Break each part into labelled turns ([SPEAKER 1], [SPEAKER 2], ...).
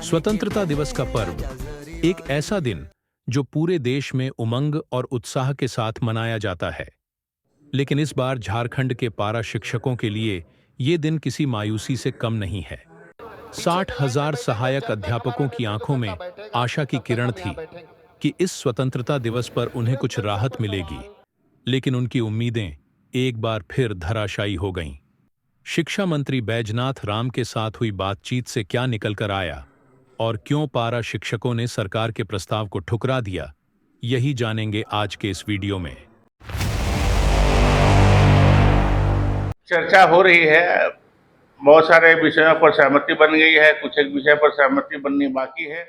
[SPEAKER 1] स्वतंत्रता दिवस का पर्व एक ऐसा दिन जो पूरे देश में उमंग और उत्साह के साथ मनाया जाता है। लेकिन इस बार झारखंड के पारा शिक्षकों के लिए ये दिन किसी मायूसी से कम नहीं है। 60,000 सहायक अध्यापकों की आंखों में आशा की किरण थी कि इस स्वतंत्रता दिवस पर उन्हें कुछ राहत मिलेगी, लेकिन उनकी उम्मीदें एक बार फिर धराशायी हो गईं। शिक्षा मंत्री बैजनाथ राम के साथ हुई बातचीत से क्या निकलकर आया और क्यों पारा शिक्षकों ने सरकार के प्रस्ताव को ठुकरा दिया, यही जानेंगे आज के इस वीडियो में।
[SPEAKER 2] चर्चा हो रही है, बहुत सारे विषयों पर सहमति बन गई है, कुछ एक विषय पर सहमति बननी बाकी है।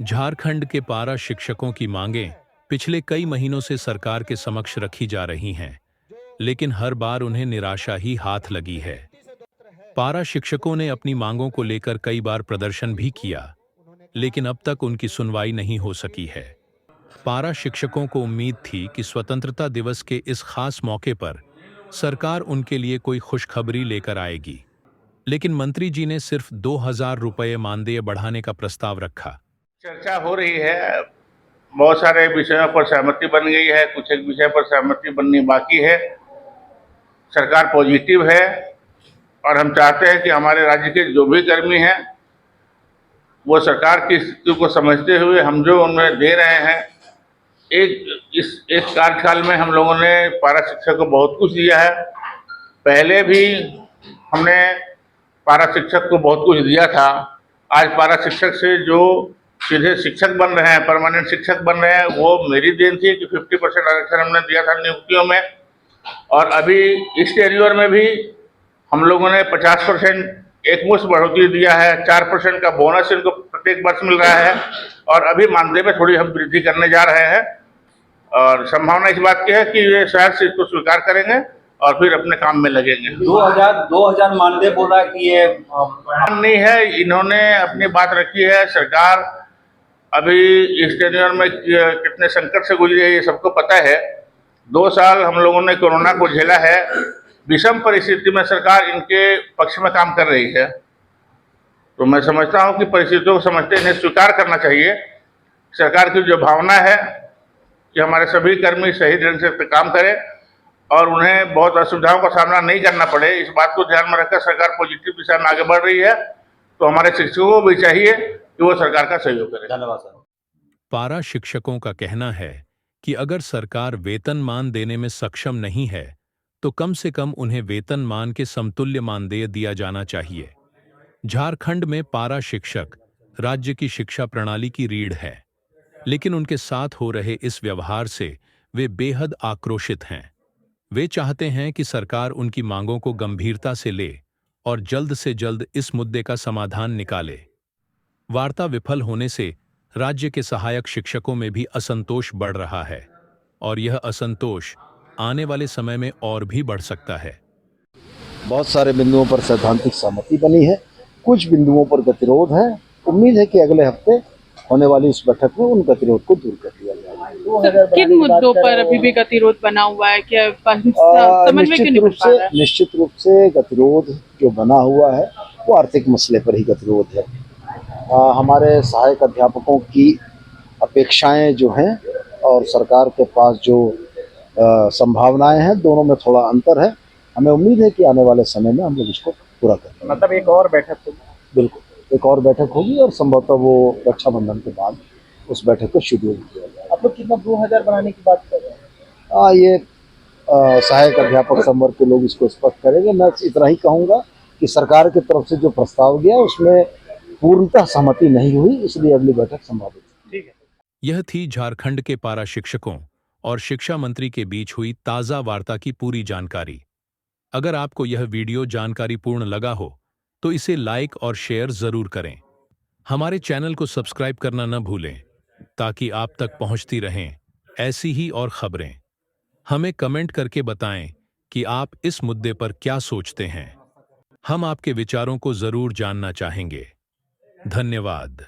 [SPEAKER 1] झारखंड के पारा शिक्षकों की मांगें पिछले कई महीनों से सरकार के समक्ष रखी जा रही हैं, लेकिन हर बार उन्हें निराशा ही हाथ लगी है। पारा शिक्षकों ने अपनी मांगों को लेकर कई बार प्रदर्शन भी किया, लेकिन अब तक उनकी सुनवाई नहीं हो सकी है। पारा शिक्षकों को उम्मीद थी कि स्वतंत्रता दिवस के इस खास मौके पर सरकार उनके लिए कोई खुशखबरी लेकर आएगी, लेकिन मंत्री जी ने सिर्फ 2,000 रुपये मानदेय बढ़ाने का प्रस्ताव रखा।
[SPEAKER 2] चर्चा हो रही है, बहुत सारे विषयों पर सहमति बन गई है, कुछ एक विषय पर सहमति बननी बाकी है। सरकार पॉजिटिव है और हम चाहते हैं कि हमारे राज्य के जो भी कर्मी हैं वो सरकार की स्थिति को समझते हुए हम जो उन्हें दे रहे हैं, एक कार्यकाल में हम लोगों ने पारा शिक्षक को बहुत कुछ दिया है। पहले भी हमने पारा शिक्षक को बहुत कुछ दिया था। आज पारा शिक्षक से जो सीधे शिक्षक बन रहे हैं, परमानेंट शिक्षक बन रहे हैं, वो मेरी देन थी कि 50% आरक्षण हमने दिया था नियुक्तियों में। और अभी इस टेन्योर में भी हम लोगों ने 50% एक मुश्त बढ़ोतरी दिया है, 4% का बोनस इनको प्रत्येक वर्ष मिल रहा है और अभी मानदेय में थोड़ी हम वृद्धि करने जा रहे हैं। और संभावना इस बात की है कि ये शायद से इसको स्वीकार करेंगे और फिर अपने काम में लगेंगे।
[SPEAKER 3] 2000 मानदेय बोल रहा है कि ये
[SPEAKER 2] नहीं है, इन्होंने अपनी बात रखी है। सरकार अभी इस टेन्योर में कितने संकट से गुजरी है ये सबको पता है। 2 साल हम लोगों ने कोरोना को झेला है। विषम परिस्थिति में सरकार इनके पक्ष में काम कर रही है, तो मैं समझता हूं कि परिस्थितियों को समझते इन्हें स्वीकार करना चाहिए। सरकार की जो भावना है कि हमारे सभी कर्मी सही ढंग से काम करें और उन्हें बहुत असुविधाओं का सामना नहीं करना पड़े, इस बात को ध्यान में रखकर सरकार पॉजिटिव दिशा में आगे बढ़ रही है। तो हमारे शिक्षकों को भी चाहिए कि वो सरकार का सहयोग करें।
[SPEAKER 3] धन्यवाद सर।
[SPEAKER 1] पारा शिक्षकों का कहना है कि अगर सरकार वेतनमान देने में सक्षम नहीं है तो कम से कम उन्हें वेतनमान के समतुल्य मानदेय दिया जाना चाहिए। झारखंड में पारा शिक्षक राज्य की शिक्षा प्रणाली की रीढ़ है, लेकिन उनके साथ हो रहे इस व्यवहार से वे बेहद आक्रोशित हैं। वे चाहते हैं कि सरकार उनकी मांगों को गंभीरता से ले और जल्द से जल्द इस मुद्दे का समाधान निकाले। वार्ता विफल होने से राज्य के सहायक शिक्षकों में भी असंतोष बढ़ रहा है और यह असंतोष आने वाले समय में और भी बढ़ सकता है।
[SPEAKER 4] बहुत सारे बिंदुओं पर सैद्धांतिक सहमति बनी है, कुछ बिंदुओं पर गतिरोध है। उम्मीद है कि अगले हफ्ते होने वाली इस बैठक में उन गतिरोध को दूर कर दिया जाएगा।
[SPEAKER 5] किन मुद्दों पर अभी भी गतिरोध बना हुआ है? क्या समझ में क्यों नहीं आ रहा है?
[SPEAKER 4] निश्चित रूप से गतिरोध जो बना हुआ है वो आर्थिक मसले पर ही गतिरोध है। हमारे सहायक अध्यापकों की अपेक्षाएं जो हैं और सरकार के पास जो संभावनाएं हैं, दोनों में थोड़ा अंतर है। हमें उम्मीद है कि आने वाले समय में हम लोग इसको पूरा करेंगे।
[SPEAKER 3] मतलब एक और बैठक होगी?
[SPEAKER 4] बिल्कुल, एक और बैठक होगी और संभवतः वो रक्षाबंधन के बाद उस बैठक को शेड्यूल किया जाएगा।
[SPEAKER 3] आप लोग कितना 2000 बनाने की बात कर रहे हैं?
[SPEAKER 4] ये सहायक अध्यापक संवर्ग के लोग इसको स्पष्ट करेंगे। मैं इतना ही कहूँगा कि सरकार की तरफ से जो प्रस्ताव गया उसमें पूर्णतः सहमति नहीं हुई, इसलिए अगली बैठक संभावित है।
[SPEAKER 3] ठीक है।
[SPEAKER 1] यह थी झारखंड के पारा शिक्षकों और शिक्षा मंत्री के बीच हुई ताज़ा वार्ता की पूरी जानकारी। अगर आपको यह वीडियो जानकारीपूर्ण लगा हो तो इसे लाइक और शेयर जरूर करें। हमारे चैनल को सब्सक्राइब करना न भूलें ताकि आप तक पहुंचती रहें ऐसी ही और खबरें। हमें कमेंट करके बताएं कि आप इस मुद्दे पर क्या सोचते हैं। हम आपके विचारों को जरूर जानना चाहेंगे। धन्यवाद।